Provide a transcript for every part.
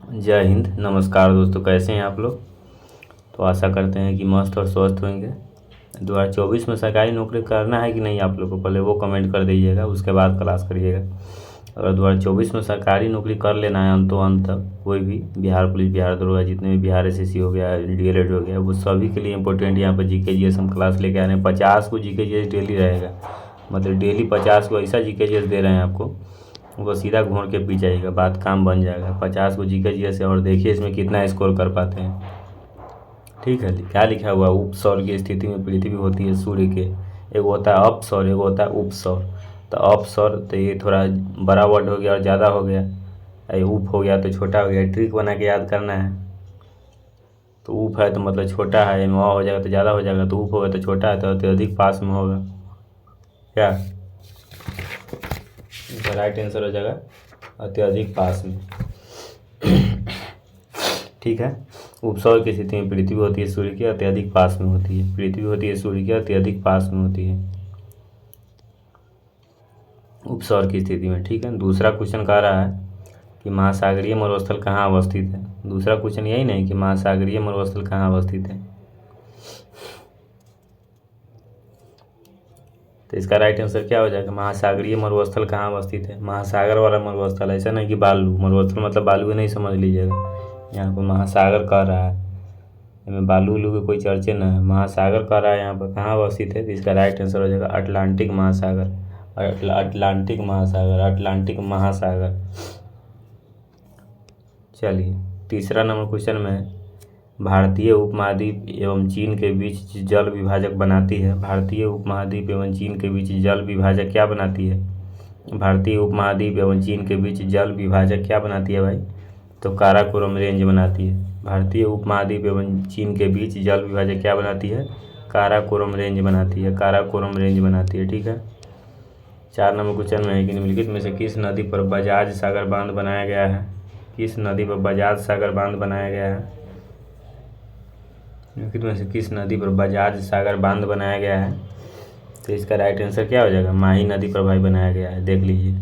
जय हिंद। नमस्कार दोस्तों, कैसे हैं आप लोग। तो आशा करते हैं कि मस्त और स्वस्थ होंगे। 2024 में सरकारी नौकरी करना है कि नहीं आप लोग को, पहले वो कमेंट कर दीजिएगा, उसके बाद क्लास करिएगा। अगर 2024 में सरकारी नौकरी कर लेना है अंतो अंत तक, कोई भी बिहार पुलिस, बिहार दरोगा, जितने भी बिहार एसएससी हो गया, डीएलएड हो गया, वो सभी के लिए इंपॉर्टेंट यहाँ पर जीके जीएस हम क्लास लेके आ रहे हैं। 50 को जीके जीएस डेली रहेगा, मतलब डेली 50 को ऐसा जीके जीएस दे रहे हैं आपको, वो सीधा घोड़ के पी जाएगा, बात काम बन जाएगा। 50 को जीके जीएस है और देखिए इसमें कितना स्कोर कर पाते हैं। ठीक है, क्या लिखा हुआ, उपसौर की स्थिति में पृथ्वी होती है सूर्य के। एक होता है अपसौर, एक होता है उपसौर। तो अपसौर तो ये थोड़ा बड़ा वर्ड हो गया और ज़्यादा हो गया, ये उप हो गया तो छोटा हो गया। ट्रिक बना के याद करना है। तो उप है तो मतलब छोटा है, में हो जाएगा तो ज़्यादा हो जाएगा, तो उप होगा तो छोटा है तो अत्यधिक पास में होगा। क्या इसका राइट आंसर हो जाएगा अत्यधिक पास में। ठीक है, उपसौर की स्थिति में पृथ्वी होती है सूर्य के अत्यधिक पास में होती है। पृथ्वी होती है सूर्य के अत्यधिक पास में होती है उपसौर की स्थिति में। ठीक है, दूसरा क्वेश्चन कह रहा है कि महासागरीय मरुस्थल कहाँ अवस्थित है। दूसरा क्वेश्चन यही नहीं कि महासागरीय मरुस्थल कहाँ अवस्थित है। तो इसका राइट आंसर क्या हो जाएगा, महासागरीय मरुस्थल कहाँ अवस्थित है। महासागर वाला मरुस्थल, ऐसा नहीं कि बालू। मरुस्थल मतलब बालू नहीं समझ लीजिएगा, यहाँ पर महासागर कह रहा है, इसमें बालू उलू के कोई चर्चे न है। महासागर कह रहा है यहाँ पर कहाँ अवस्थित है, तो इसका राइट आंसर हो जाएगा अटलांटिक महासागर। अटलांटिक महासागर, अटलांटिक महासागर। चलिए, तीसरा नंबर क्वेश्चन में, भारतीय उपमहाद्वीप एवं चीन के बीच जल विभाजक बनाती है। भारतीय उपमहाद्वीप एवं चीन के बीच जल विभाजक क्या बनाती है। भारतीय उपमहाद्वीप एवं चीन के बीच जल विभाजक क्या बनाती है भाई, तो काराकोरम रेंज बनाती है। भारतीय उपमहाद्वीप एवं चीन के बीच जल विभाजक क्या बनाती है, काराकोरम रेंज बनाती है, काराकोरम रेंज बनाती है। ठीक है, 4 नंबर क्वेश्चन में है कि निम्नलिखित में से किस नदी पर बजाज सागर बांध बनाया गया है। किस नदी पर बजाज सागर बांध बनाया गया है। निम्नलिखित में से किस नदी पर बजाज सागर बांध बनाया गया है, तो इसका राइट आंसर क्या हो जाएगा, माही नदी पर भाई बनाया गया है। देख लीजिए,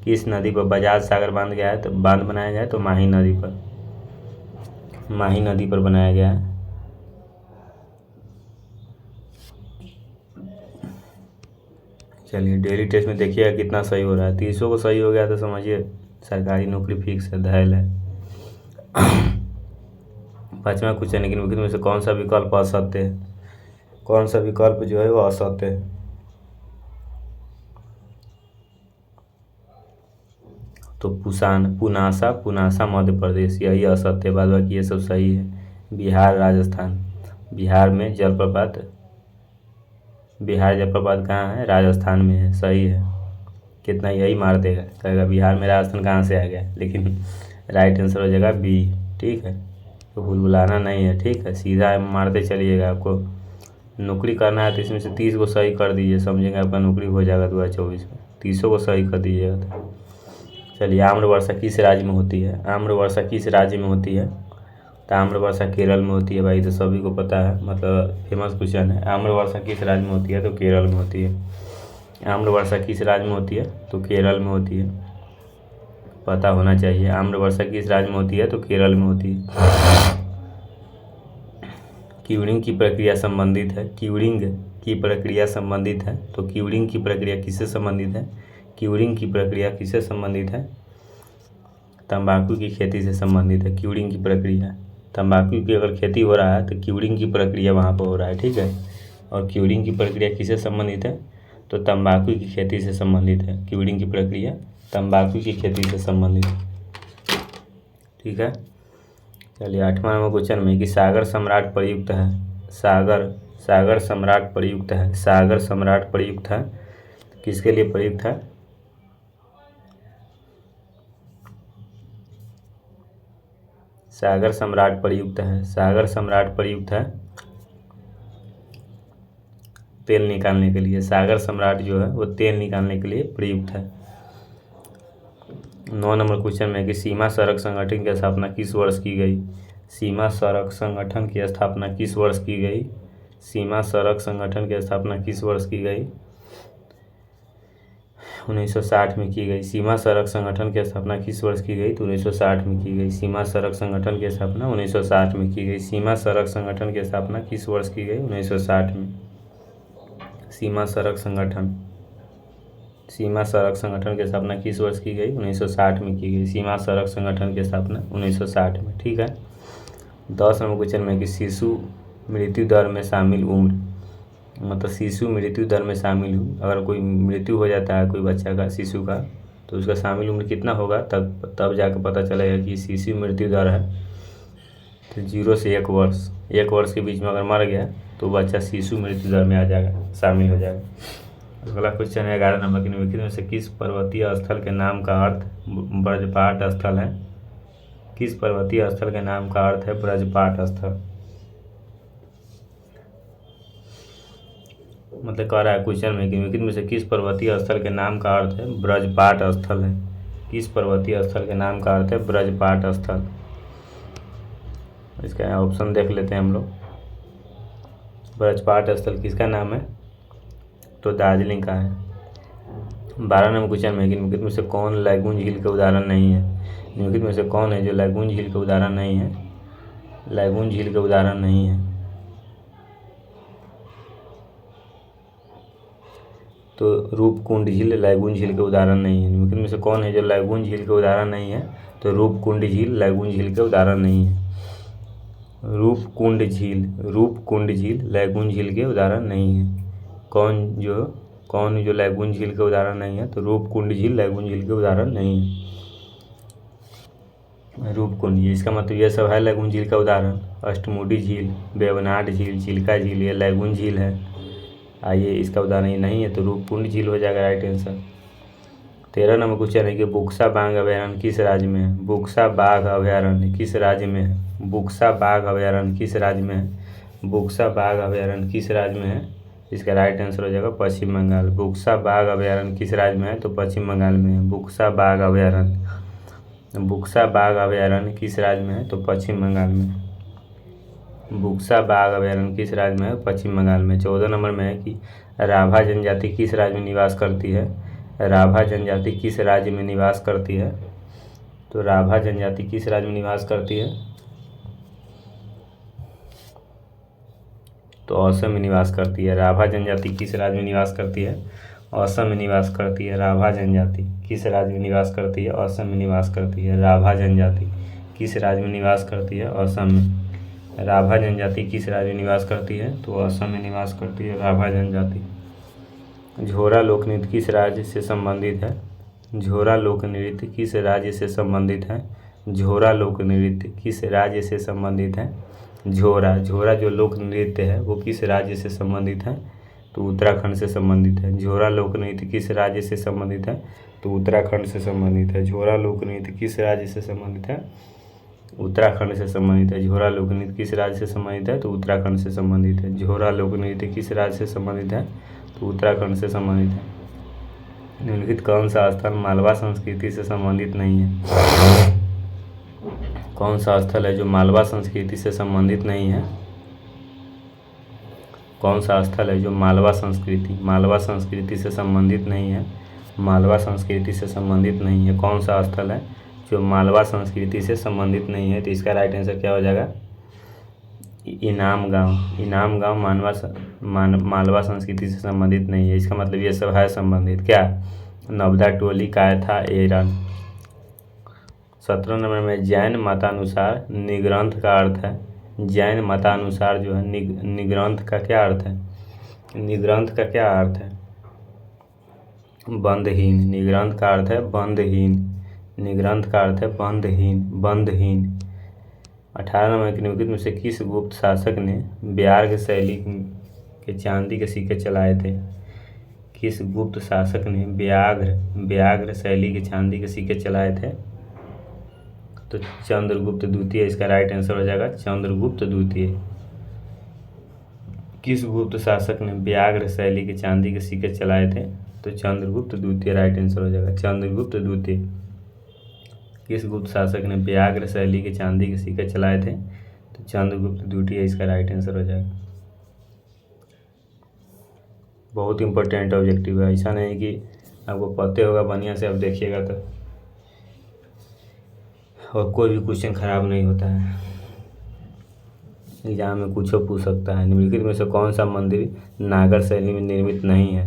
किस नदी पर बजाज सागर बांध गया है, तो बांध बनाया गया है, तो माही नदी पर, माही नदी पर बनाया गया है। चलिए, डेली टेस्ट में देखिएगा कितना सही हो रहा है। 300 को सही हो गया तो समझिए सरकारी नौकरी फिक्स है, धैल है। 5वां क्वेश्चन, निम्नलिखित में से कौन सा विकल्प असत्य है। कौन सा विकल्प जो है वो असत्य है। तो पुनासा, पुनासा मध्य प्रदेश, यही असत्य है। बाद बाकी ये सब सही है। बिहार, राजस्थान, बिहार में जलप्रपात, बिहार जलप्रपात कहाँ है, राजस्थान में है, सही है। कितना यही मार देगा, कहेगा बिहार में राजस्थान कहाँ से आ गया, लेकिन राइट आंसर हो जाएगा बी। ठीक है, तो भूलभुलाना नहीं है। ठीक है, सीधा मारते चलिएगा। आपको नौकरी करना है तो इसमें से 30 को सही कर दीजिए, समझेंगे आपका नौकरी हो जाएगा 2024 में। 30 को सही कर दीजिएगा तो। चलिए, आम्रवर्षा किस राज्य में होती है। आम्रवर्षा किस राज्य में होती है, तो आम्रवर्षा केरल में होती है भाई, तो सभी को पता है, मतलब फेमस क्वेश्चन है। आम्रवर्षा किस राज्य में होती है, तो केरल में होती है। आम्रवर्षा किस राज्य में होती है, तो केरल में होती है, पता होना चाहिए। आम्रवर्षा किस राज्य में होती है, तो केरल में होती है। क्यूरिंग की प्रक्रिया संबंधित है, क्यूरिंग की प्रक्रिया संबंधित है, तो क्यूरिंग की प्रक्रिया किससे संबंधित है, क्यूरिंग की प्रक्रिया किससे संबंधित है, तंबाकू की खेती से संबंधित है। क्यूरिंग की प्रक्रिया, तंबाकू की अगर खेती हो रहा है तो क्यूरिंग की प्रक्रिया वहाँ पर हो रहा है। ठीक है, और क्यूरिंग की प्रक्रिया किससे संबंधित है, तो तंबाकू की खेती से संबंधित है। क्यूरिंग की प्रक्रिया तंबाकू की खेती से संबंधित है। ठीक है, चलिए, 8वां नंबर क्वेश्चन में कि सागर सम्राट प्रयुक्त है। सागर सम्राट प्रयुक्त है, सागर सम्राट प्रयुक्त है, किसके लिए प्रयुक्त है, सागर सम्राट प्रयुक्त है, सागर सम्राट प्रयुक्त है तेल निकालने के लिए। सागर सम्राट जो है वो तेल निकालने के लिए प्रयुक्त है। 9 नंबर क्वेश्चन में कि सीमा सड़क संगठन की स्थापना किस वर्ष की गई। सीमा सड़क संगठन की स्थापना किस वर्ष की गई, सीमा सड़क संगठन की स्थापना किस वर्ष की गई, 1960 में की गई। सीमा सड़क संगठन की स्थापना किस वर्ष की गई? तो 1960 में की गई। सीमा सड़क संगठन की स्थापना 1960 में की गई। सीमा सड़क संगठन की स्थापना किस वर्ष की गई? 1960 में। सीमा सड़क संगठन की स्थापना किस वर्ष की गई? 1960 में की गई। सीमा सड़क संगठन की स्थापना 1960 में। ठीक है। 10 नंबर क्वेश्चन में कि शिशु मृत्यु दर में शामिल उम्र, मतलब शिशु मृत्यु दर में शामिल अगर कोई मृत्यु हो जाता है कोई बच्चा का, शिशु का, तो उसका शामिल उम्र कितना होगा, तब जाकर पता चलेगा कि शिशु मृत्यु दर है। तो 0 से 1 वर्ष, 1 वर्ष के बीच में अगर मर गया तो बच्चा शिशु मृत्यु दर में आ जाएगा, शामिल हो जाएगा। अगला क्वेश्चन है 11 नंबर की, निम्नलिखित में से किस पर्वतीय स्थल के नाम का अर्थ ब्रजपाट स्थल है? किस पर्वतीय स्थल के नाम का अर्थ है ब्रजपाट स्थल? मतलब कह रहा है क्वेश्चन में कि निम्नलिखित में से किस पर्वतीय स्थल के नाम का अर्थ है ब्रजपाट स्थल है? किस पर्वतीय स्थल के नाम का अर्थ है ब्रजपाट स्थल? इसका ऑप्शन देख लेते हैं हम लोग। ब्रजपाट स्थल किसका नाम है? तो दार्जिलिंग का है। 12 नंबर क्वेश्चन में कि निम्नलिखित में से कौन लैगून झील का उदाहरण नहीं है? निम्नलिखित में से कौन है जो लैगून झील का उदाहरण नहीं है? लैगून झील का उदाहरण नहीं है तो रूपकुंड झील लैगून झील के उदाहरण नहीं है। निम्नलिखित में से कौन है जो लैगून झील के उदाहरण नहीं है? तो रूपकुंड झील लैगून झील के उदाहरण नहीं है। रूपकुंड झील लैगून झील के उदाहरण नहीं है। कौन जो लैगून झील के उदाहरण नहीं है? तो रूपकुंड झील लैगून झील के उदाहरण नहीं है। रूपकुंड, इसका मतलब ये सब है लैगून झील का उदाहरण। अष्टमुडी झील, वेवनाड झील, चिल्का झील, ये लैगून झील है। आइए इसका उदाहरण ये नहीं है तो रूपकुंड झील हो जाएगा राइट आंसर। 13 नंबर क्वेश्चन है कि बुक्सा बाघ अभयारण्य किस राज्य में है? बुक्सा बाघ अभयारण्य किस राज्य में है? बुक्सा बाघ अभयारण्य किस राज्य में है? बुक्सा बाघ अभयारण्य किस राज्य में है? इसका राइट आंसर हो जाएगा पश्चिम बंगाल। बुक्सा बाघ अभयारण्य किस राज्य में है? तो पश्चिम बंगाल में है बुक्सा बाघ अभयारण्य। बुक्सा बाघ अभयारण्य किस राज्य में है? तो पश्चिम बंगाल में। बुक्सा बाघ अभयारण्य किस राज्य में है? पश्चिम बंगाल में। 14 नंबर में है कि राभा जनजाति किस राज्य में निवास करती है? राभा जनजाति किस राज्य में निवास करती है? तो राभा जनजाति किस राज्य में निवास करती है? तो असम में निवास करती है। राभा जनजाति किस राज्य में निवास करती है? असम में निवास करती है। राभा जनजाति किस राज्य में निवास करती है? असम में निवास करती है। राभा जनजाति किस राज्य में निवास करती है? असम में। राभा जनजाति किस राज्य में निवास करती है? तो असम में निवास करती है राभा जनजाति। झोरा लोकनृत्य किस राज्य से संबंधित है? झोरा लोकनृत्य किस राज्य से संबंधित है? झोरा लोकनृत्य किस राज्य से संबंधित है? झोरा जो लोक नृत्य है वो किस राज्य से संबंधित है? तो उत्तराखंड से संबंधित है। झोरा लोक नृत्य किस राज्य से संबंधित है? तो उत्तराखंड से संबंधित है। झोरा लोक नृत्य किस राज्य से संबंधित है? उत्तराखंड से संबंधित है। झोरा लोक नृत्य किस राज्य से संबंधित है? तो उत्तराखंड से संबंधित है। झोरा लोक नृत्य किस राज्य से संबंधित है? तो उत्तराखंड से संबंधित है। निम्नलिखित कौन सा स्थल मालवा संस्कृति से संबंधित नहीं है? कौन सा स्थल है जो मालवा संस्कृति से संबंधित नहीं है? कौन सा स्थल है जो मालवा संस्कृति से संबंधित नहीं है? मालवा संस्कृति से संबंधित नहीं है। कौन सा स्थल है जो मालवा संस्कृति से संबंधित नहीं है? तो इसका राइट आंसर क्या हो जाएगा? इनाम गांव मालवा संस्कृति से संबंधित नहीं है। इसका मतलब ये सब है संबंधित। क्या? नवदा टोली, कायथा, एरन। 17 नंबर में जैन मतानुसार निग्रंथ का अर्थ है। जैन मतानुसार जो है निग्रंथ का क्या अर्थ है? निग्रंथ का क्या अर्थ है? बंधहीन। निग्रंथ का अर्थ है बंधहीन। निग्रंथ का अर्थ है बंधहीन। 18 नंबर के निम्नलिखित में से किस गुप्त शासक ने व्याघ्र शैली के चांदी के सिक्के चलाए थे? किस गुप्त शासक ने व्याघ्र शैली के चांदी के सिक्के चलाए थे? तो चंद्रगुप्त द्वितीय इसका राइट आंसर हो जाएगा चंद्रगुप्त द्वितीय। किस गुप्त शासक ने व्याघ्र शैली के चांदी के सिक्के चलाए थे? तो चंद्रगुप्त द्वितीय राइट आंसर हो जाएगा चंद्रगुप्त द्वितीय। किस गुप्त शासक ने व्याघ्र शैली के चांदी के सिक्के चलाए थे? तो चंद्रगुप्त द्वितीय इसका राइट आंसर हो जाएगा। बहुत इंपॉर्टेंट ऑब्जेक्टिव है, ऐसा नहीं कि आपको पते होगा बढ़िया से, आप देखिएगा तो। और कोई भी क्वेश्चन खराब नहीं होता है, एग्जाम में कुछ पूछ सकता है। निम्नलिखित में से कौन सा मंदिर नागर शैली में निर्मित नहीं है?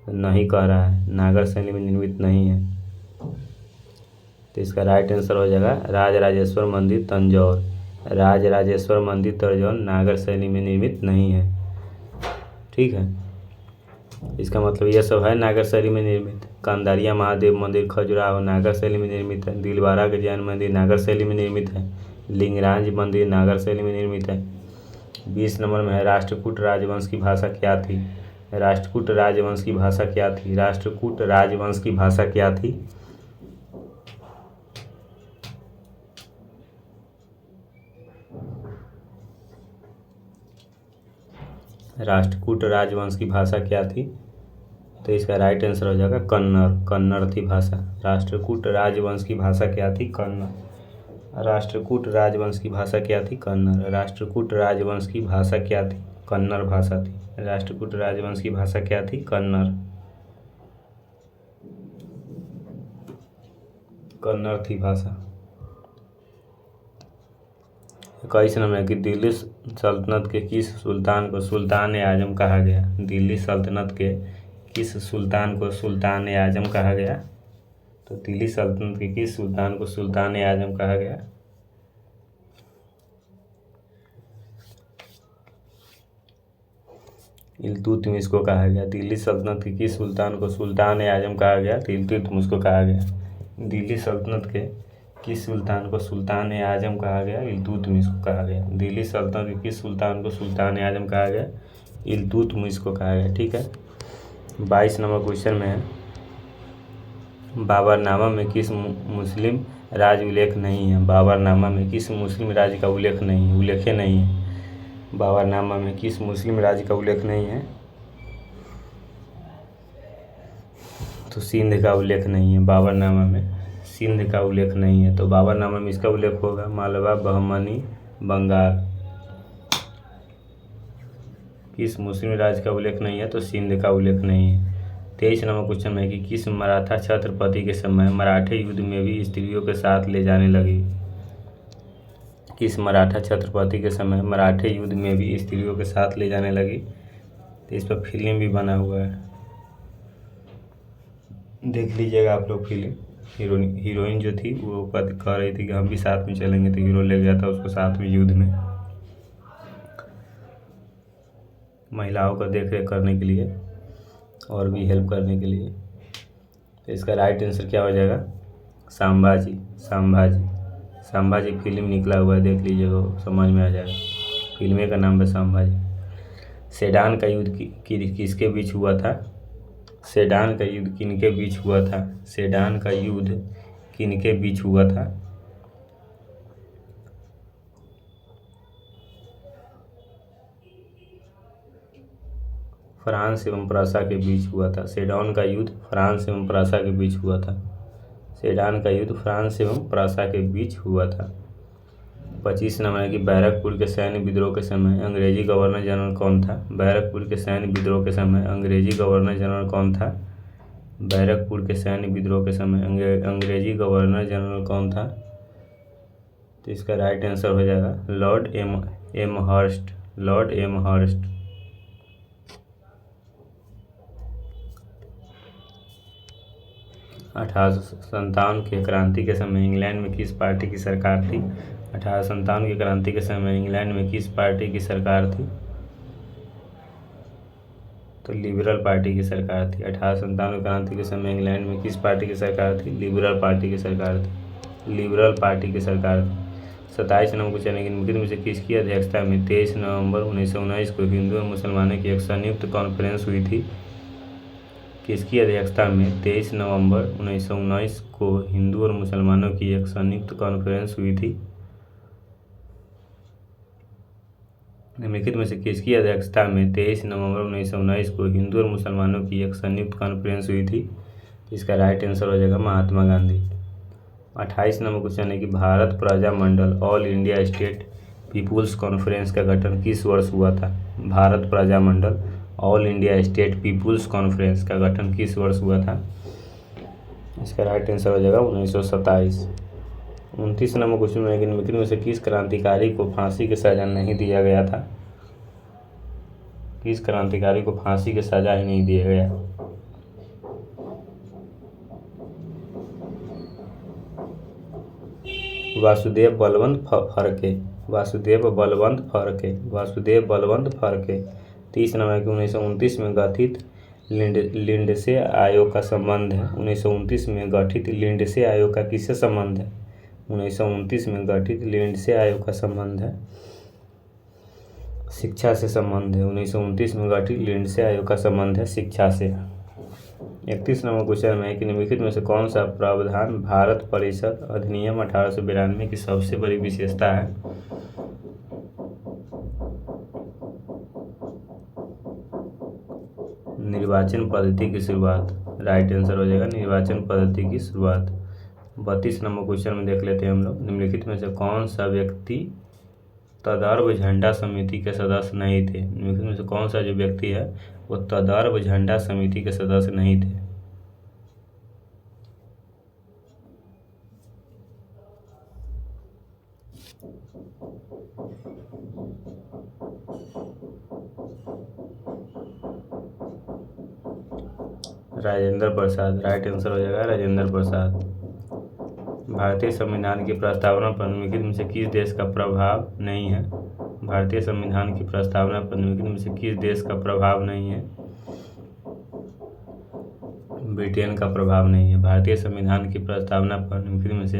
नहीं कह रहा है, नागर शैली में निर्मित नहीं है, तो इसका राइट आंसर हो जाएगा राजराजेश्वर मंदिर तंजौर। राजराजेश्वर मंदिर तंजौर नागर शैली में निर्मित नहीं है। ठीक है, इसका मतलब यह सब है नागर शैली में निर्मित। कंदारिया महादेव मंदिर खजुराहो नागर शैली में निर्मित है। दिलवारा के जैन मंदिर नागर शैली में निर्मित है। लिंगराज मंदिर नागर शैली में निर्मित है। 20 नंबर में है राष्ट्रकूट राजवंश की भाषा क्या थी? राष्ट्रकूट राजवंश की भाषा क्या थी? राष्ट्रकूट राजवंश की भाषा क्या थी? राष्ट्रकूट राजवंश की भाषा क्या थी? तो इसका राइट आंसर हो जाएगा कन्नड़। कन्नड़ थी भाषा। राष्ट्रकूट राजवंश की भाषा क्या थी? कन्नड़। राष्ट्रकूट राजवंश की भाषा क्या थी? कन्नड़। राष्ट्रकूट राजवंश की भाषा क्या थी? कन्नड़ भाषा थी। राष्ट्रकूट राजवंश की भाषा क्या थी? कन्नड़। कन्नड़ थी भाषा। 21 नंबर कि दिल्ली सल्तनत के किस सुल्तान को सुल्तान ए आजम कहा गया? दिल्ली सल्तनत के किस सुल्तान को सुल्तान ए आजम कहा गया? तो दिल्ली सल्तनत के किस सुल्तान को सुल्तान ए आजम कहा गया? इल्तुतमिश को कहा गया। दिल्ली सल्तनत के किस सुल्तान को सुल्तान ए आजम कहा गया? तो इल्तुतमिश को कहा गया। दिल्ली सल्तनत के किस सुल्तान को सुल्तान ए आजम कहा गया? इल्तुतमिश को कहा गया। दिल्ली सल्तनत के किस सुल्तान को सुल्तान ए आजम कहा गया? इल्तुतमिश को कहा गया। ठीक है, 22 नंबर क्वेश्चन में है बाबरनामा में किस मुस्लिम राज्य उल्लेख नहीं है? बाबरनामा में किस मुस्लिम राज्य का उल्लेख नहीं है? उल्लेख नहीं है। बाबरनामा में किस मुस्लिम राज्य का उल्लेख नहीं है? तो सिंध का उल्लेख नहीं है। बाबरनामा में सिंध का उल्लेख नहीं है। तो बाबरनामा में इसका उल्लेख होगा मालवा, बहमनी, बंगाल। किस मुस्लिम राज्य का उल्लेख नहीं है? तो सिंध का उल्लेख नहीं है। 23 नंबर क्वेश्चन में कि किस मराठा छत्रपति के समय मराठे युद्ध में भी स्त्रियों के साथ ले जाने लगी? किस मराठा छत्रपति के समय मराठे युद्ध में भी स्त्रियों के साथ ले जाने लगी? तो इस पर फिल्म भी बना हुआ है, देख लीजिएगा आप लोग फिल्म। हीरोइन जो थी वो कह रही थी कि हम भी साथ में चलेंगे, तो हीरो ले गया था उसको साथ में युद्ध में, महिलाओं का देख रेख करने के लिए और भी हेल्प करने के लिए। तो इसका राइट आंसर क्या हो जाएगा? संभाजी। संभाजी। संभाजी फिल्म निकला हुआ है, देख लीजिएगा, समझ में आ जाएगा। फिल्म का नाम है संभाजी। सेडान का युद्ध किसके बीच हुआ था? सेडान का युद्ध किनके बीच हुआ था? सेडान का युद्ध किनके बीच हुआ था? फ्रांस एवं प्रसा के बीच हुआ था। सेडान का युद्ध फ्रांस एवं प्रसा के बीच हुआ था। सेडान का युद्ध फ्रांस एवं प्रसा के बीच हुआ था। 25 नंबर है कि बैरकपुर के सैन्य विद्रोह के समय अंग्रेजी गवर्नर जनरल कौन था? बैरकपुर के सैन्य विद्रोह के समय अंग्रेजी गवर्नर जनरल कौन था? बैरकपुर के सैन्य विद्रोह के समय अंग्रेजी गवर्नर जनरल कौन था? तो इसका राइट आंसर हो जाएगा लॉर्ड एमहर्स्ट। Lord Amherst. 1857 के क्रांति के समय इंग्लैंड में किस पार्टी की सरकार थी? 1857 की क्रांति के समय इंग्लैंड में किस पार्टी की सरकार थी? तो लिबरल पार्टी की सरकार थी। 1857 क्रांति के समय इंग्लैंड में किस पार्टी की सरकार थी? लिबरल पार्टी की सरकार थी। लिबरल पार्टी की सरकार थी। 27 नंबर क्वेश्चन है कि निम्नलिखित में से किसकी अध्यक्षता में 23 नवंबर 1919 को हिंदू और मुसलमानों की एक संयुक्त कॉन्फ्रेंस हुई थी? किसकी अध्यक्षता में 23 नवंबर 1919 को हिंदू और मुसलमानों की एक संयुक्त कॉन्फ्रेंस हुई थी? निम्नलिखित में से किसकी अध्यक्षता में 23 नवंबर 1919 को हिंदू और मुसलमानों की एक संयुक्त कॉन्फ्रेंस हुई थी? इसका राइट आंसर हो जाएगा महात्मा गांधी। 28 नंबर क्वेश्चन है कि Bharat Praja Mandal all India state people's conference का गठन किस वर्ष हुआ था? Bharat Praja Mandal all India state people's conference का गठन किस वर्ष हुआ था? इसका राइट आंसर हो जाएगा 1927। 29 नंबर क्वेश्चन में निम्नलिखित में से किस क्रांतिकारी को फांसी की सजा नहीं दिया गया था? किस क्रांतिकारी को फांसी की सजा ही नहीं दिया गया? वासुदेव बलवंत फरके। वासुदेव बलवंत फरके। वासुदेव बलवंत फरके। 30 नवंबर की 1929 में गठित लिंडसे आयोग का संबंध है। 1929 में गठित लिंडसे आयोग का किससे संबंध है? 1929 में गठित लिंडसे आयोग का संबंध है शिक्षा से संबंध है। 1929 में गठित लिंडसे आयोग का संबंध है शिक्षा से। 31 नंबर क्वेश्चन में है कि निम्नलिखित में से कौन सा प्रावधान भारत परिषद अधिनियम 1892 की सबसे बड़ी विशेषता है? निर्वाचन पद्धति की शुरुआत। राइट आंसर हो जाएगा निर्वाचन पद्धति की शुरुआत। 32 नंबर क्वेश्चन में देख लेते हैं हम लोग। निम्नलिखित में से कौन सा व्यक्ति तदर्व झंडा समिति के सदस्य नहीं थे? निम्नलिखित में से कौन सा जो व्यक्ति है वो तदर्व झंडा समिति के सदस्य नहीं थे? राजेंद्र प्रसाद। राइट आंसर हो जाएगा राजेंद्र प्रसाद। भारतीय संविधान की प्रस्तावना पर निम्नलिखित में से किस देश का प्रभाव नहीं है? भारतीय संविधान की प्रस्तावना पर निम्नलिखित में से किस देश का प्रभाव नहीं है? ब्रिटेन का प्रभाव नहीं है। भारतीय संविधान की प्रस्तावना पर निम्नलिखित में से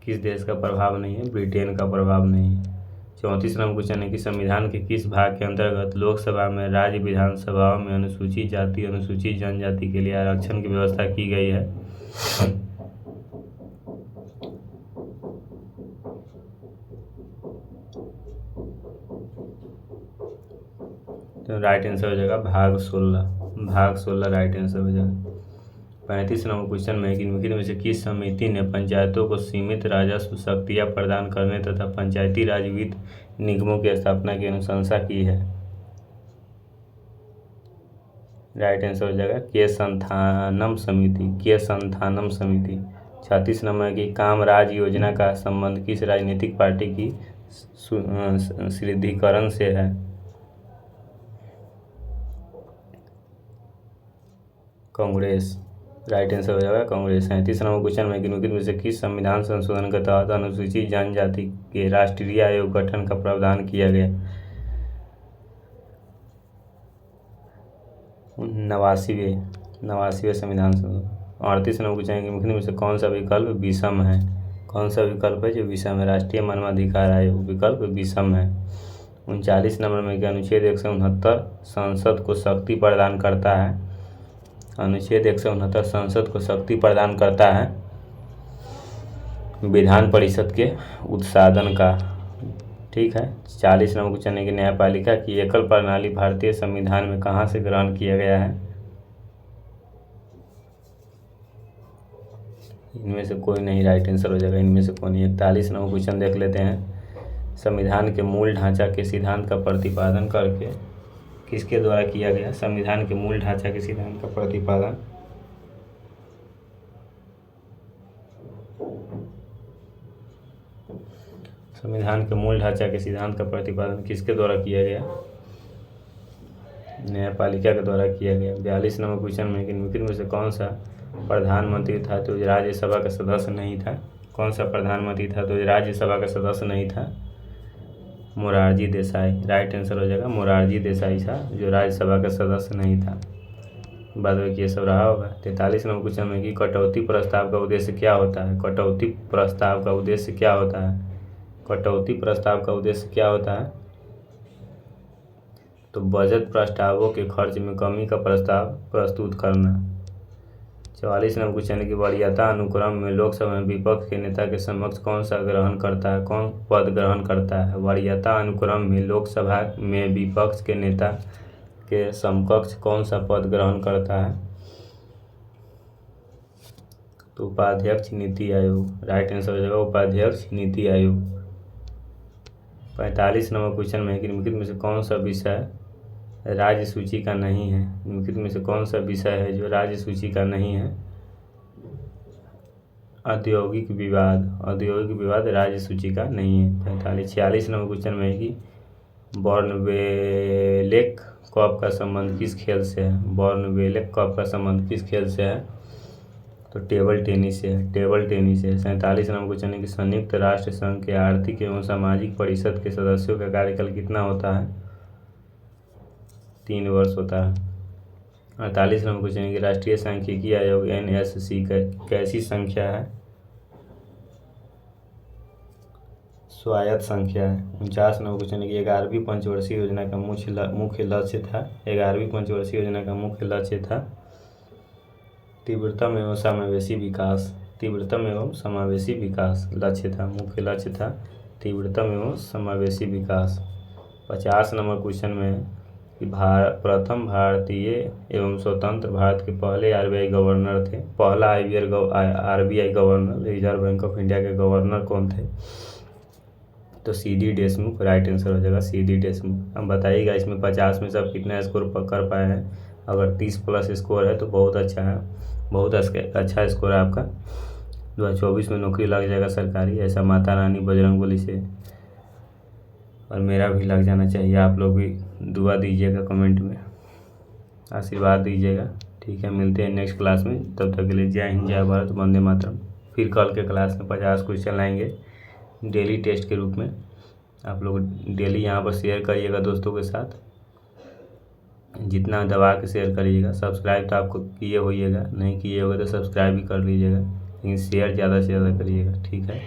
किस देश का प्रभाव नहीं है? ब्रिटेन का प्रभाव नहीं है। 34 नंबर क्वेश्चन है कि संविधान के किस भाग के अंतर्गत लोकसभा में राज्य विधानसभाओं में अनुसूचित जाति अनुसूचित जनजाति के लिए आरक्षण की व्यवस्था की गई है? तो राइट आंसर हो जाएगा भाग 16। भाग 16 राइट आंसर हो जाएगा। 35 नंबर क्वेश्चन में है कि निम्नलिखित में से किस समिति ने पंचायतों को सीमित राजस्व शक्तियाँ प्रदान करने तथा पंचायती राज वित्त निगमों की स्थापना की अनुशंसा की है? राइट आंसर हो जाएगा के संथानम समिति। के संथानम समिति। 36 नंबर की कामराज योजना का संबंध किस राजनीतिक पार्टी की सुदृढ़ीकरण से है? कांग्रेस। राइट आंसर हो जाएगा कांग्रेस। 37 नंबर क्वेश्चन में निम्नलिखित में से किस संविधान संशोधन के तहत अनुसूचित जनजाति के राष्ट्रीय आयोग गठन का प्रावधान किया गया? 89वें संविधान संशोधन। 38 नंबर क्वेश्चन है कि निम्नलिखित में से कौन सा विकल्प विषम है? कौन सा विकल्प है जो विषम है? राष्ट्रीय मानवाधिकार आयोग विकल्प विषम है। 39 नंबर में अनुच्छेद 169 संसद को शक्ति प्रदान करता है। अनुच्छेद 169 संसद को शक्ति प्रदान करता है विधान परिषद के उत्साधन का। ठीक है। 40 नंबर क्वेश्चन है कि न्यायपालिका की एकल प्रणाली भारतीय संविधान में कहाँ से ग्रहण किया गया है? इनमें से कोई नहीं राइट आंसर हो जाएगा। इनमें से कोई नहीं। 41 नंबर क्वेश्चन देख लेते हैं। संविधान के मूल ढांचा के सिद्धांत का प्रतिपादन करके किसके द्वारा किया गया? संविधान के मूल ढांचा के सिद्धांत का प्रतिपादन संविधान के मूल ढांचा के सिद्धांत का प्रतिपादन किसके द्वारा किया गया? न्यायपालिका के द्वारा किया गया। 42 नंबर क्वेश्चन में निम्नलिखित में से कौन सा प्रधानमंत्री था तो राज्यसभा का सदस्य नहीं था? कौन सा प्रधानमंत्री था तो राज्यसभा का सदस्य नहीं था? मोरारजी देसाई। राइट आंसर हो जाएगा मोरारजी देसाई था जो राज्यसभा का सदस्य नहीं था। बाद में ये सब रहा होगा। 43 नंबर क्वेश्चन में कि कटौती प्रस्ताव का उद्देश्य क्या होता है? कटौती प्रस्ताव का उद्देश्य क्या होता है? कटौती प्रस्ताव का उद्देश्य क्या होता है? तो बजट प्रस्तावों के खर्च में कमी का प्रस्ताव प्रस्तुत करना। 44 नंबर क्वेश्चन की वरीयता अनुक्रम में लोकसभा में विपक्ष के नेता के समक्ष कौन सा ग्रहण करता है? कौन पद ग्रहण करता है? वरीयता अनुक्रम में लोकसभा में विपक्ष के नेता के समकक्ष कौन सा पद ग्रहण करता है? तो उपाध्यक्ष नीति आयोग। राइट आंसर हो जाएगा उपाध्यक्ष नीति आयोग। 45 नंबर क्वेश्चन में कि निम्नलिखित में से कौन सा विषय राज्य सूची का नहीं है। निम्नलिखित में से कौन सा विषय है जो राज्य सूची का नहीं है? औद्योगिक विवाद राज्य सूची का नहीं है। 46 नंबर क्वेश्चन में है कि बॉर्नवेलेक कप का संबंध किस खेल से है? बॉर्नवेलेक कप का संबंध किस खेल से है? तो टेबल टेनिस से है। 47 नंबर क्वेश्चन है कि संयुक्त राष्ट्र संघ के आर्थिक एवं सामाजिक परिषद के सदस्यों का कार्यकाल कितना होता है? 3 वर्ष होता है। 48 नंबर क्वेश्चन है कि राष्ट्रीय सांख्यिकी आयोग NSC कैसी संख्या है? स्वायत्त संख्या है। 49 नंबर क्वेश्चन है कि 11वीं पंचवर्षीय योजना का मुख्य लक्ष्य था। 11वीं पंचवर्षीय योजना का मुख्य लक्ष्य था तीव्रतम एवं समावेशी विकास लक्ष्य था। मुख्य लक्ष्य था तीव्रतम एवं समावेशी विकास। 50 नंबर क्वेश्चन में कि प्रथम भारतीय एवं स्वतंत्र भारत के पहले RBI गवर्नर थे। पहला RBI governor, reserve bank of India के गवर्नर कौन थे? तो CD देशमुख राइट आंसर हो जाएगा, CD देशमुख। अब बताइएगा इसमें 50 में से आप कितना स्कोर कर पाए हैं? अगर 30+ स्कोर है तो बहुत अच्छा है, बहुत अच्छा स्कोर है आपका। 2024 में नौकरी लग जाएगा सरकारी, ऐसा माता रानी बजरंगबली से और मेरा भी लग जाना चाहिए। आप लोग भी दुआ दीजिएगा, कमेंट में आशीर्वाद दीजिएगा। ठीक है, मिलते हैं नेक्स्ट क्लास में। तब तक के लिए जय हिंद, जय भारत, वंदे मातरम। फिर कल के क्लास में 50 क्वेश्चन लाएंगे डेली टेस्ट के रूप में। आप लोग डेली यहाँ पर शेयर करिएगा दोस्तों के साथ, जितना दबा के शेयर करिएगा। सब्सक्राइब तो आपको किए होइएगा, नहीं किए होगा तो सब्सक्राइब भी कर लीजिएगा, लेकिन शेयर ज़्यादा से ज़्यादा करिएगा। ठीक है।